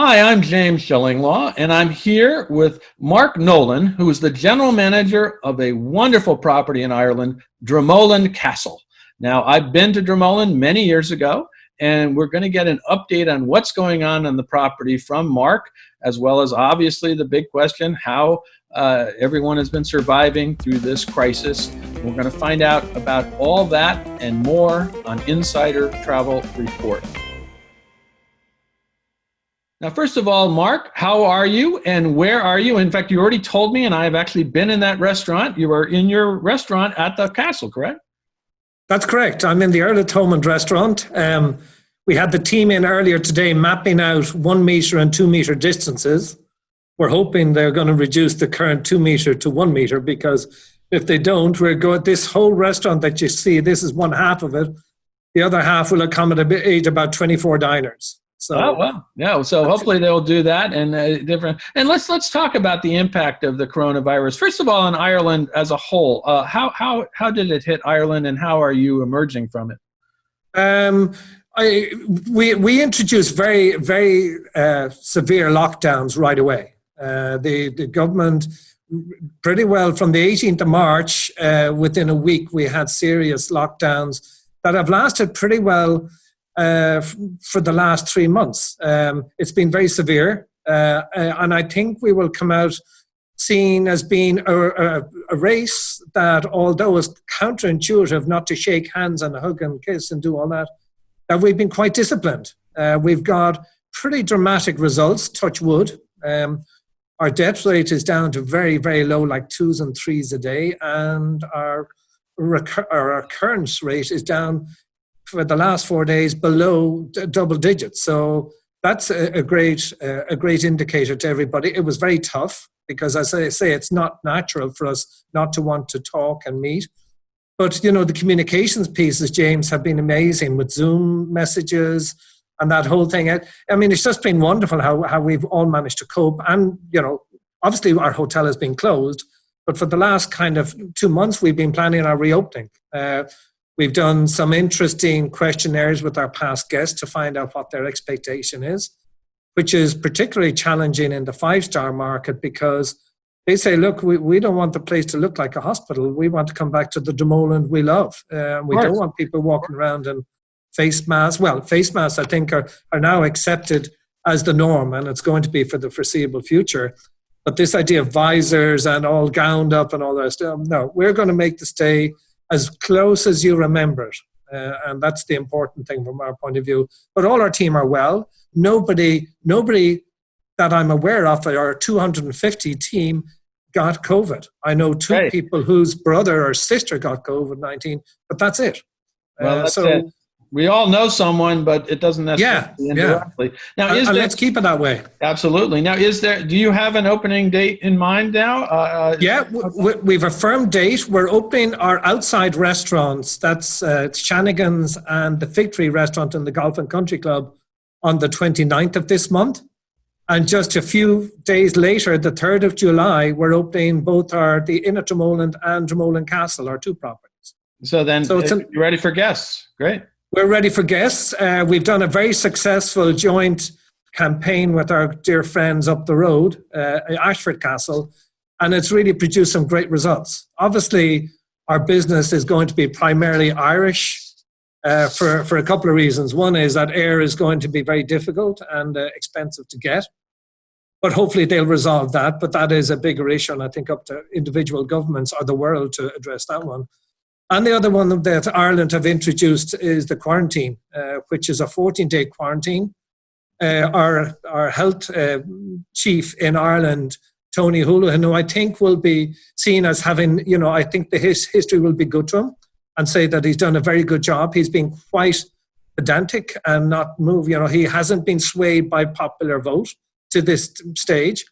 Hi, I'm James Shillinglaw, and I'm here with Mark Nolan, who is the general manager of a wonderful property in Ireland, Dromoland Castle. Now, I've been to Dromoland many years ago, and we're going to get an update on what's going on the property from Mark, as well as obviously the big question, how everyone has been surviving through this crisis. We're going to find out about all that and more on Insider Travel Report. Now, first of all, Mark, how are you and where are you? In fact, you already told me, and I have actually been in that restaurant. You were in your restaurant at the castle, correct? That's correct. I'm in the Earl of Thomond restaurant. We had the team in earlier today mapping out 1 metre and 2 metre distances. We're hoping they're going to reduce the current 2 metre to 1 metre, because if they don't, we're going, this whole restaurant that you see, this is one half of it. The other half will accommodate about 24 diners. So, oh, well, yeah. So hopefully they'll do that and different. And let's talk about the impact of the coronavirus. First of all, in Ireland as a whole, how did it hit Ireland, and how are you emerging from it? We introduced very severe lockdowns right away. The government pretty well from the 18th of March. Within a week, we had serious lockdowns that have lasted pretty well. For the last 3 months. It's been very severe, and I think we will come out seen as being a race that, although it's counterintuitive not to shake hands and hug and kiss and do all that, that we've been quite disciplined. We've got pretty dramatic results, touch wood. Our death rate is down to very, very low, like 2s and 3s a day, and our occurrence rate is down for the last 4 days below double digits. So that's a great indicator to everybody. It was very tough because, as I say, it's not natural for us not to want to talk and meet. But, you know, the communications pieces, James, have been amazing with Zoom messages and that whole thing. I mean, it's just been wonderful how we've all managed to cope. And, you know, obviously our hotel has been closed, but for the last kind of 2 months, we've been planning our reopening. We've done some interesting questionnaires with our past guests to find out what their expectation is, which is particularly challenging in the 5-star market, because they say, look, we don't want the place to look like a hospital. We want to come back to the Dromoland we love. We don't want people walking around in face masks. Well, face masks, I think, are now accepted as the norm, and it's going to be for the foreseeable future. But this idea of visors and all gowned up and all that stuff, no, we're going to make the stay as close as you remember it. And that's the important thing from our point of view. But all our team are well. Nobody that I'm aware of, our 250 team, got COVID. I know 2 people whose brother or sister got COVID-19, but that's it. Well, that's it. We all know someone, but it doesn't necessarily indirectly. Now, let's keep it that way. Absolutely. Now, do you have an opening date in mind now? We've a firm date. We're opening our outside restaurants. That's Shanigan's and the Fig Tree restaurant in the Golf and Country Club on the 29th of this month. And just a few days later, the 3rd of July, we're opening both the Inn at Dromoland and Dromoland Castle, our 2 properties. So you're ready for guests. Great. We're ready for guests. We've done a very successful joint campaign with our dear friends up the road, Ashford Castle, and it's really produced some great results. Obviously, our business is going to be primarily Irish for a couple of reasons. One is that air is going to be very difficult and expensive to get, but hopefully they'll resolve that. But that is a bigger issue, and I think up to individual governments or the world to address that one. And the other one that Ireland have introduced is the quarantine, which is a 14-day quarantine. Our health chief in Ireland, Tony Holohan, who I think will be seen as having, you know, I think his history will be good to him, and say that he's done a very good job. He's been quite pedantic and not move. You know, he hasn't been swayed by popular vote to this stage.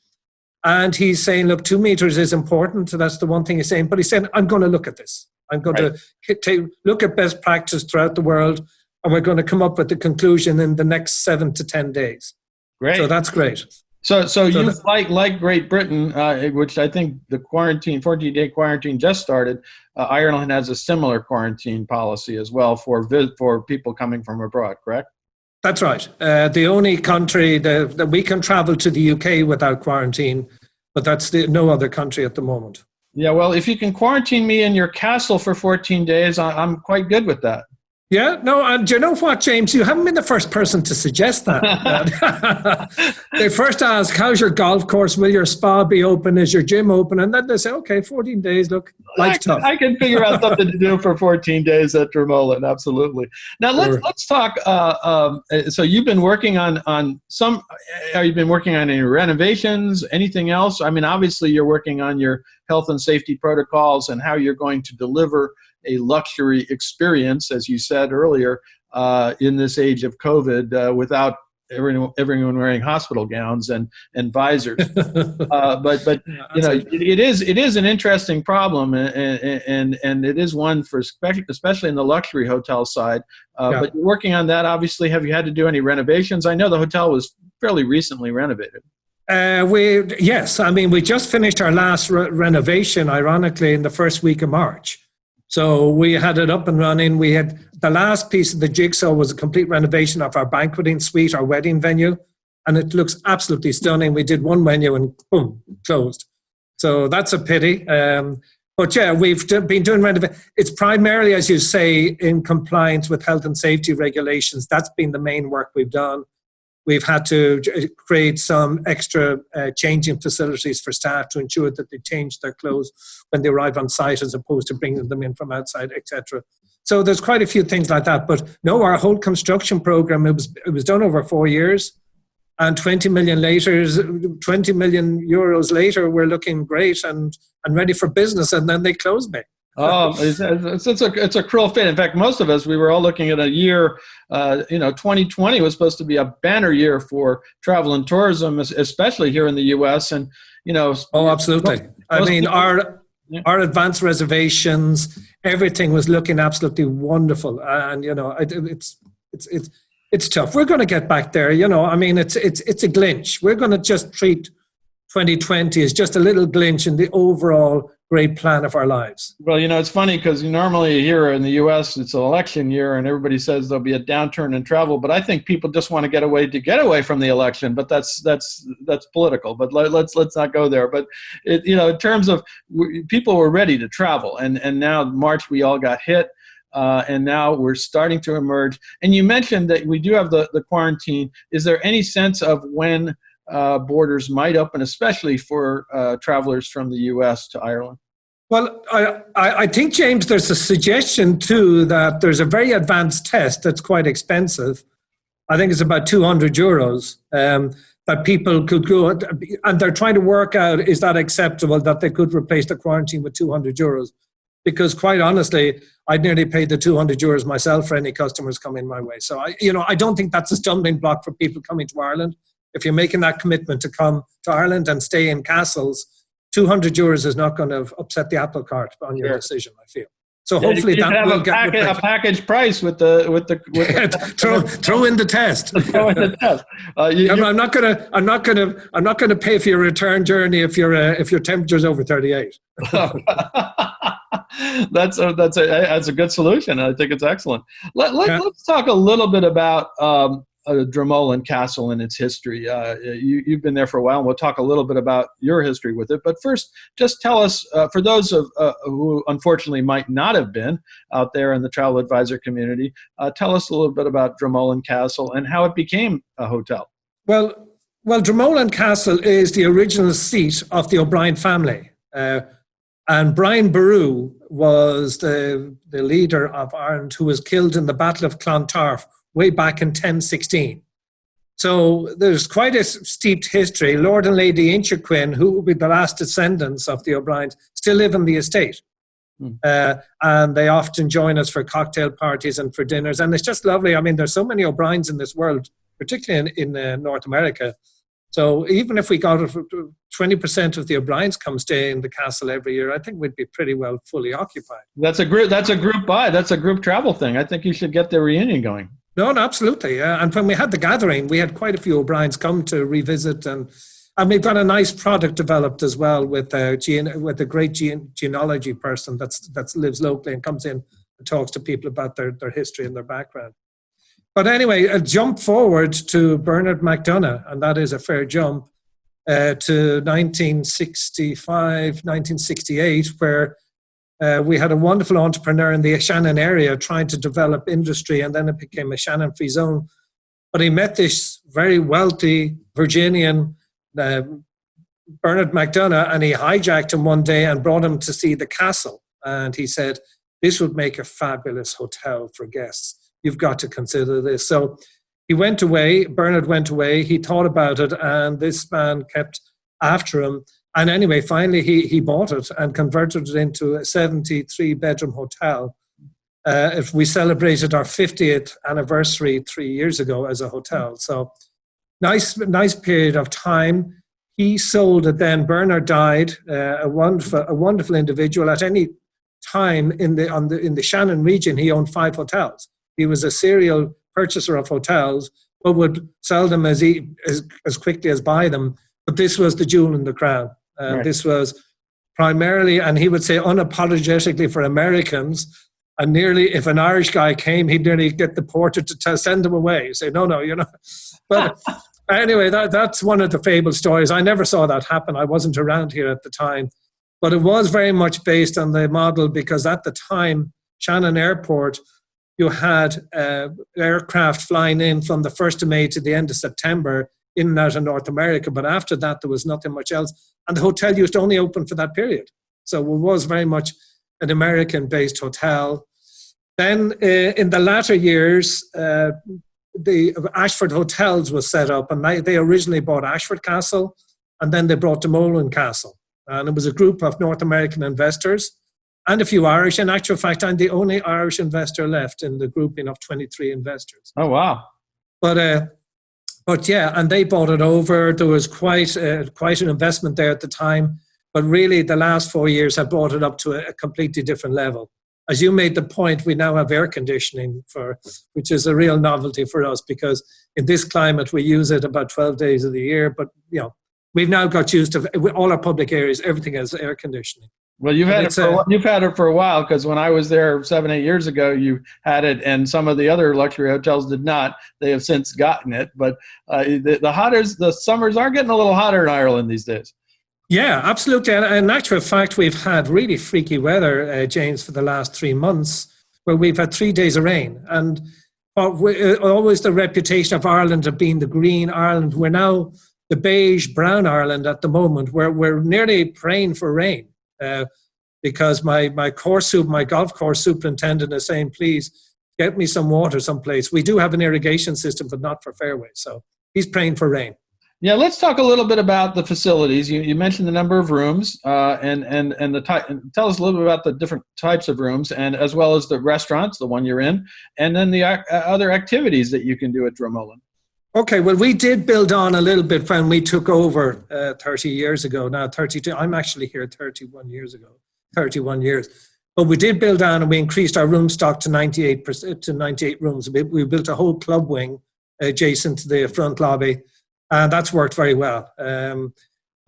And he's saying, look, 2 meters is important. So that's the one thing he's saying. But he's saying, I'm going to look at this. I'm going to look at best practice throughout the world, and we're going to come up with the conclusion in the next 7 to 10 days. Great. So that's great. So you like Great Britain, which I think the 14-day quarantine just started. Ireland has a similar quarantine policy as well for people coming from abroad, correct? That's right. The only country that we can travel to the UK without quarantine, but that's no other country at the moment. Yeah, well, if you can quarantine me in your castle for 14 days, I'm quite good with that. Yeah, no, and do you know what, James? You haven't been the first person to suggest that. They first ask, how's your golf course? Will your spa be open? Is your gym open? And then they say, okay, 14 days, look, life's tough. I can figure out something to do for 14 days at Dromoland, absolutely. Now, let's talk, so you've been working on some, have you been working on any renovations, anything else? I mean, obviously you're working on your health and safety protocols and how you're going to deliver a luxury experience, as you said earlier, in this age of COVID, without everyone wearing hospital gowns and visors. But you know, it is an interesting problem, and it is one for especially in the luxury hotel side. But you're working on that. Obviously, have you had to do any renovations? I know the hotel was fairly recently renovated. Yes, I mean, we just finished our last renovation, ironically, in the first week of March. So we had it up and running. We had the last piece of the jigsaw was a complete renovation of our banqueting suite, our wedding venue, and it looks absolutely stunning. We did one venue and boom, closed. So that's a pity. But yeah, we've been doing renovation. It's primarily, as you say, in compliance with health and safety regulations. That's been the main work we've done. We've had to create some extra changing facilities for staff to ensure that they change their clothes when they arrive on site as opposed to bringing them in from outside, etc. So there's quite a few things like that. But no, our whole construction program, it was done over 4 years. And 20 million euros later, we're looking great and ready for business. And then they closed me. Oh, it's a cruel fate. In fact, most of us, we were all looking at a year, 2020 was supposed to be a banner year for travel and tourism, especially here in the U.S. And, Oh, absolutely. I mean, our advanced reservations, everything was looking absolutely wonderful. And, it's tough. We're going to get back there. I mean, it's a glinch. We're going to just treat 2020 as just a little glinch in the overall great plan of our lives. Well, it's funny because normally here in the U.S. it's an election year and everybody says there'll be a downturn in travel, but I think people just want to get away from the election. But that's political. But let's not go there. But in terms of people were ready to travel, and now March we all got hit. And now we're starting to emerge. And you mentioned that we do have the quarantine. Is there any sense of when borders might open, especially for travelers from the U.S. to Ireland? Well, I think, James, there's a suggestion too that there's a very advanced test that's quite expensive. I think it's about 200 euros that people could go, and they're trying to work out, is that acceptable that they could replace the quarantine with 200 euros? Because quite honestly, I'd nearly pay the 200 euros myself for any customers coming my way. So I don't think that's a stumbling block for people coming to Ireland. If you're making that commitment to come to Ireland and stay in castles, 200 euros is not going to upset the apple cart on your decision, I feel. So hopefully that will get a package price with the throw in the test. Throw in the test. I'm not gonna pay for your return journey if your temperature's over 38. That's a good solution. I think it's excellent. Let's talk a little bit about Dromoland Castle and its history. You've been there for a while, and we'll talk a little bit about your history with it. But first, just tell us, for those who unfortunately might not have been out there in the travel advisor community, tell us a little bit about Dromoland Castle and how it became a hotel. Well, Dromoland Castle is the original seat of the O'Brien family. And Brian Boru was the leader of Ireland who was killed in the Battle of Clontarf way back in 1016. So there's quite a steeped history. Lord and Lady Inchiquin, who will be the last descendants of the O'Briens, still live in the estate. And they often join us for cocktail parties and for dinners. And it's just lovely. I mean, there's so many O'Briens in this world, particularly in North America. So even if we got 20% of the O'Briens come stay in the castle every year, I think we'd be pretty well fully occupied. That's a group buy. That's a group travel thing. I think you should get the reunion going. No, absolutely. And when we had the gathering, we had quite a few O'Briens come to revisit, and we've got a nice product developed as well with a great genealogy person that lives locally and comes in and talks to people about their history and their background. But anyway, a jump forward to Bernard McDonough, and that is a fair jump, to 1965, 1968, where we had a wonderful entrepreneur in the Shannon area trying to develop industry, and then it became a Shannon free zone. But he met this very wealthy Virginian, Bernard McDonough, and he hijacked him one day and brought him to see the castle. And he said, this would make a fabulous hotel for guests. You've got to consider this. So he went away, Bernard went away, he thought about it, and this man kept after him. And anyway, finally he bought it and converted it into a 73-bedroom hotel. We celebrated our 50th anniversary 3 years ago as a hotel. So nice period of time. He sold it then. Bernard died, a wonderful individual. At any time in the Shannon region, he owned 5 hotels. He was a serial purchaser of hotels, but would sell them as quickly as buy them. But this was the jewel in the crown. Right. This was primarily, and he would say unapologetically, for Americans. And nearly, if an Irish guy came, he'd nearly get the porter to send him away. He'd say, no, you're not. But anyway, that's one of the fabled stories. I never saw that happen. I wasn't around here at the time. But it was very much based on the model, because at the time, Shannon Airport, you had aircraft flying in from the 1st of May to the end of September in and out of North America. But after that, there was nothing much else. And the hotel used to only open for that period. So it was very much an American-based hotel. Then in the latter years, the Ashford Hotels was set up, and they originally bought Ashford Castle, and then they brought Dromoland Castle. And it was a group of North American investors and a few Irish. In actual fact, I'm the only Irish investor left in the grouping of 23 investors. Oh, wow. But yeah, and they bought it over. There was quite an investment there at the time. But really, the last 4 years have brought it up to a completely different level. As you made the point, we now have air conditioning, which is a real novelty for us, because in this climate, we use it about 12 days of the year. But, we've now got used to all our public areas, everything has air conditioning. Well, you've had it for a while, because when I was there 7-8 years ago, you had it, and some of the other luxury hotels did not. They have since gotten it, but the summers are getting a little hotter in Ireland these days. Yeah, absolutely. And in actual fact, we've had really freaky weather, James, for the last 3 months, where we've had 3 days of rain. And always the reputation of Ireland of being the green Ireland. We're now the beige brown Ireland at the moment, where we're nearly praying for rain. Because my golf course superintendent is saying, please get me some water someplace. We do have an irrigation system, but not for fairways. So he's praying for rain. Yeah, let's talk a little bit about the facilities. You mentioned the number of rooms, and the type. Tell us a little bit about the different types of rooms, and as well as the restaurants, the one you're in, and then the other activities that you can do at Dromoland. Okay, well, we did build on a little bit when we took over 30 years ago. Now, 32. I'm actually here 31 years ago. 31 years. But we did build on, and we increased our room stock to 98 rooms. We built a whole club wing adjacent to the front lobby, and that's worked very well. The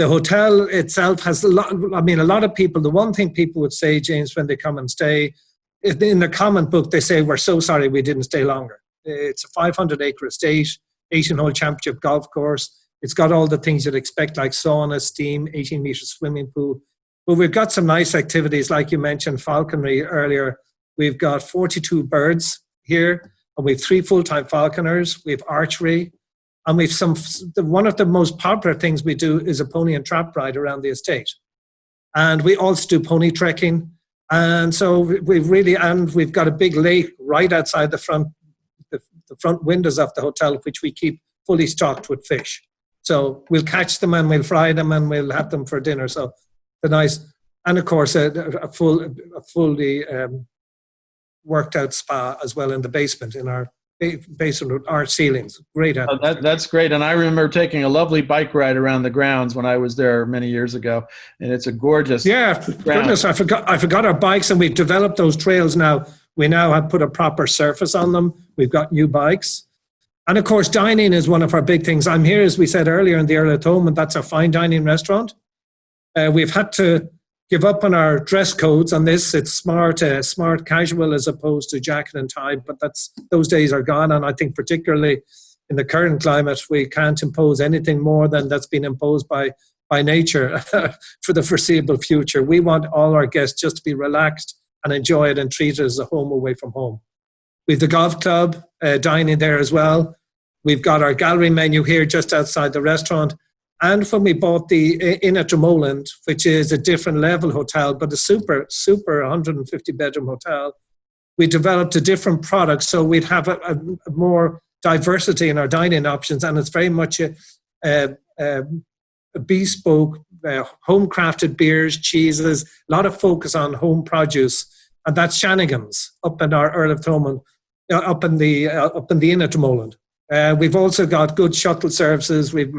hotel itself has a lot of people. The one thing people would say, James, when they come and stay, in the comment book, they say, we're so sorry we didn't stay longer. It's a 500-acre estate, 18-hole championship golf course. It's got all the things you'd expect, like sauna, steam, 18-meter swimming pool. But we've got some nice activities, like you mentioned, falconry earlier. We've got 42 birds here, and we have 3 full-time falconers. We have archery, and we've one of the most popular things we do is a pony and trap ride around the estate. And we also do pony trekking. And so we've got a big lake right outside the front windows of the hotel, which we keep fully stocked with fish. So we'll catch them and we'll fry them and we'll have them for dinner. So the nice, and of course a fully worked out spa as well in the basement, in our basement with arch ceilings. Great. That's great. And I remember taking a lovely bike ride around the grounds when I was there many years ago, and it's a gorgeous. Yeah, goodness, I forgot our bikes, and we've developed those trails now. We now have put a proper surface on them. We've got new bikes. And of course, dining is one of our big things. I'm here, as we said earlier, in the Earl of Thomond. That's a fine dining restaurant. We've had to give up on our dress codes on this. It's smart casual as opposed to jacket and tie, but those days are gone. And I think particularly in the current climate, we can't impose anything more than that's been imposed by nature for the foreseeable future. We want all our guests just to be relaxed and enjoy it and treat it as a home away from home. We've the golf club, dining there as well. We've got our gallery menu here just outside the restaurant. And when we bought the Inn at Dromoland, which is a different level hotel, but a super 150 bedroom hotel, we developed a different product. So we'd have a more diversity in our dining options. And it's very much a bespoke, home-crafted beers, cheeses, a lot of focus on home produce. And that's Shanigan's up in our Earl of Thomond, up in the Inn at Dromoland. We've also got good shuttle services. We've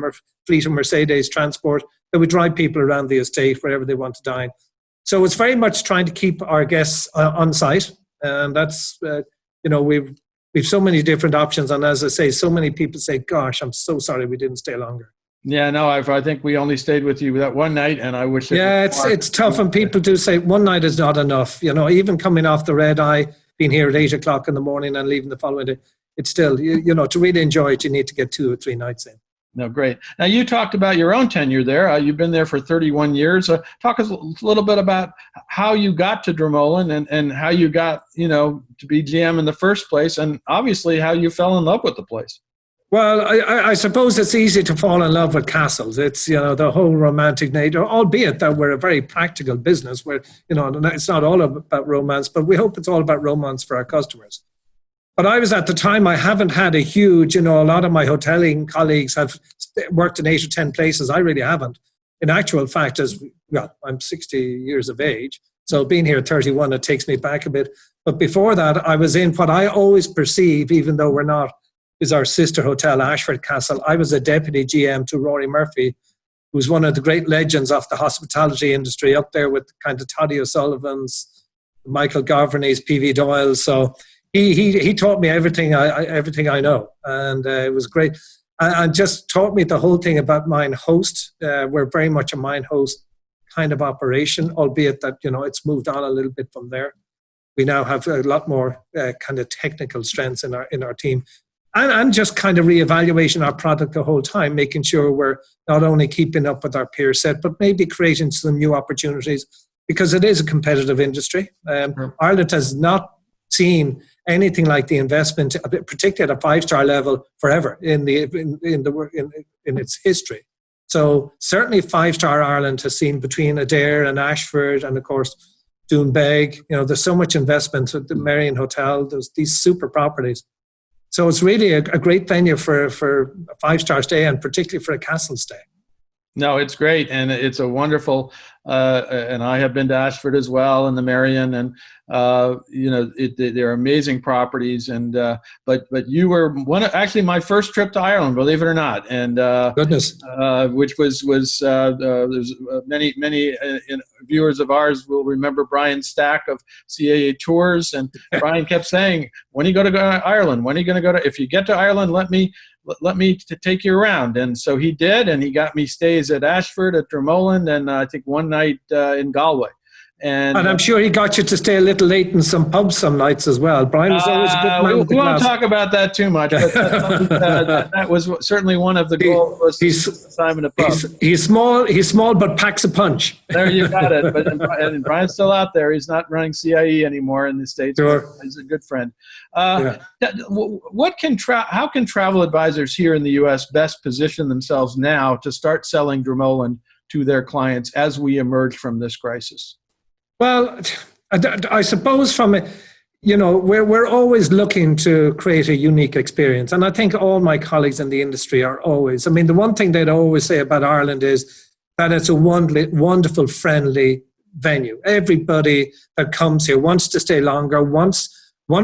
fleet of Mercedes transport that we drive people around the estate wherever they want to dine. So it's very much trying to keep our guests on site, and that's we've so many different options. And as I say, so many people say, "Gosh, I'm so sorry we didn't stay longer." Yeah, no, I think we only stayed with you that one night, and I wish. It's tough, and people do say one night is not enough. Even coming off the red eye, being here at 8 o'clock in the morning and leaving the following day, it's still, to really enjoy it, you need to get 2 or 3 nights in. No, great. Now, you talked about your own tenure there. You've been there for 31 years. Talk us a little bit about how you got to Dromoland and how you got, to be GM in the first place, and obviously how you fell in love with the place. Well, I suppose it's easy to fall in love with castles. It's, the whole romantic nature, albeit that we're a very practical business where, it's not all about romance, but we hope it's all about romance for our customers. But I was at the time, I haven't had a huge, a lot of my hoteling colleagues have worked in 8 or 10 places. I really haven't. In actual fact, I'm 60 years of age. So being here at 31, it takes me back a bit. But before that, I was in what I always perceive, even though we're not, is our sister hotel, Ashford Castle. I was a deputy GM to Rory Murphy, who's one of the great legends of the hospitality industry, up there with kind of Toddy O'Sullivan's, Michael Governy's, P.V. Doyle. So he taught me everything I know, and it was great. And just taught me the whole thing about mine host. We're very much a mine host kind of operation, albeit that it's moved on a little bit from there. We now have a lot more kind of technical strengths in our team, and just kind of reevaluating our product the whole time, making sure we're not only keeping up with our peer set, but maybe creating some new opportunities, because it is a competitive industry. Ireland has not seen anything like the investment, particularly at a 5-star level, forever in its history. So certainly 5-star Ireland has seen between Adare and Ashford and of course Doonbeg. There's so much investment at the Marion Hotel. There's these super properties. So it's really a great venue for a 5-star stay, and particularly for a castle stay. No, it's great, and it's a wonderful. And I have been to Ashford as well, and the Marion, and they're amazing properties. And but you were actually my first trip to Ireland, believe it or not, and goodness, which was there's many viewers of ours will remember Brian Stack of CAA Tours, and Brian kept saying, "When are you going to go to Ireland? When are you going to go to? If you get to Ireland, let me to take you around." And so he did, and he got me stays at Ashford, at Dromoland, and I think one night in Galway. And I'm sure he got you to stay a little late in some pubs some nights as well. Brian was always a good man. We won't talk about that too much, but that was certainly one of the goals. Was Simon a pub. He's small, but packs a punch. There you got it. And Brian's still out there. He's not running CIE anymore in the States. Sure. He's a good friend. How can travel advisors here in the U.S. best position themselves now to start selling Dromoland to their clients as we emerge from this crisis? Well, I suppose we're always looking to create a unique experience. And I think all my colleagues in the industry are always, the one thing they'd always say about Ireland is that it's a wonderful, friendly venue. Everybody that comes here wants to stay longer, wants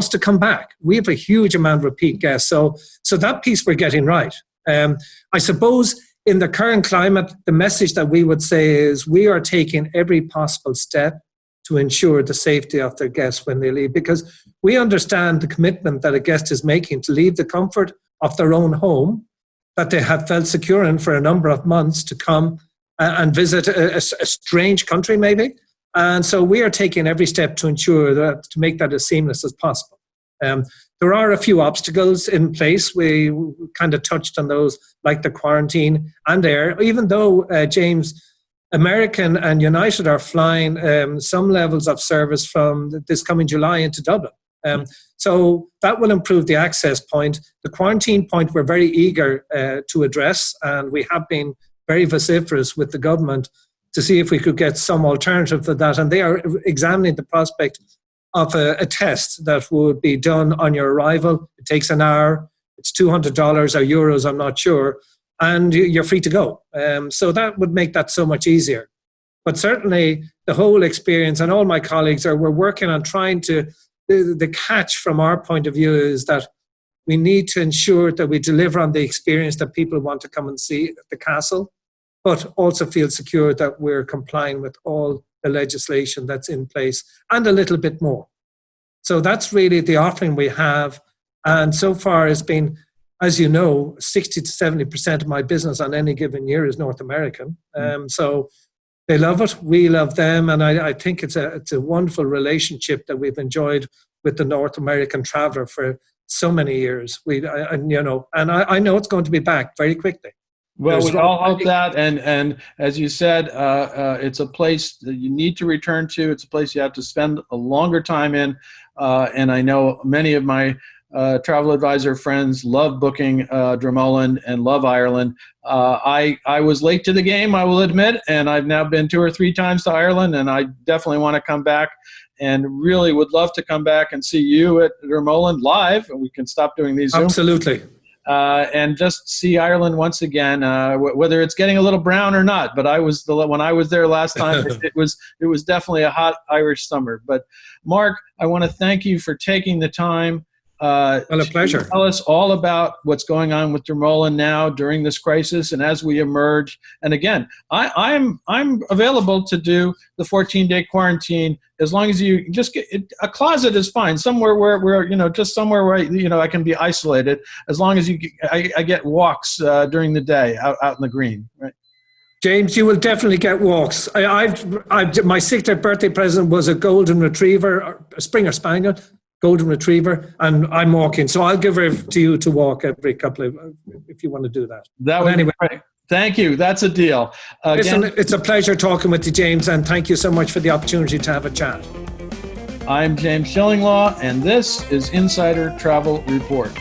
to come back. We have a huge amount of repeat guests. So that piece we're getting right. I suppose in the current climate, the message that we would say is we are taking every possible step to ensure the safety of their guests when they leave, because we understand the commitment that a guest is making to leave the comfort of their own home that they have felt secure in for a number of months to come and visit a strange country maybe, And so we are taking every step to ensure that, to make that as seamless as possible. There are a few obstacles in place. We kind of touched on those, like the quarantine and air, even though, James, American and United are flying some levels of service from this coming July into Dublin. So that will improve the access point. The quarantine point we're very eager to address, and we have been very vociferous with the government to see if we could get some alternative to that. And they are examining the prospect of a test that would be done on your arrival. It takes an hour. It's $200 or euros, I'm not sure. And you're free to go. So that would make that so much easier. But certainly the whole experience, and all my colleagues we're working on trying to, the catch from our point of view is that we need to ensure that we deliver on the experience that people want to come and see at the castle, but also feel secure that we're complying with all the legislation that's in place and a little bit more. So that's really the offering we have. And so far it's been, as you know, 60 to 70% of my business on any given year is North American. So they love it. We love them. And I think it's a wonderful relationship that we've enjoyed with the North American traveler for so many years. I know it's going to be back very quickly. Well, we all hope that, and as you said, it's a place that you need to return to. It's a place you have to spend a longer time in, and I know many of my travel advisor friends love booking Dromoland and love Ireland. I was late to the game, I will admit, and I've now been 2 or 3 times to Ireland, and I definitely want to come back. And really would love to come back and see you at Dromoland live, and we can stop doing these Zooms. Absolutely. And just see Ireland once again, whether it's getting a little brown or not. But when I was there last time, it was definitely a hot Irish summer. But Mark, I want to thank you for taking the time. Well, a pleasure. Tell us all about what's going on with Dromoland now during this crisis and as we emerge. And again, I'm available to do the 14-day quarantine as long as you just get a closet is fine, somewhere where just somewhere where I can be isolated, as long as I get walks during the day out in the green, right? James, you will definitely get walks. My 60th birthday present was a golden retriever, a Springer Spaniel. Golden retriever, and I'm walking, so I'll give her to you to walk every couple of, if you want to do that. Anyway, thank you. That's a deal. Listen, it's a pleasure talking with you, James, and thank you so much for the opportunity to have a chat. I'm James Shillinglaw, and this is Insider Travel Report.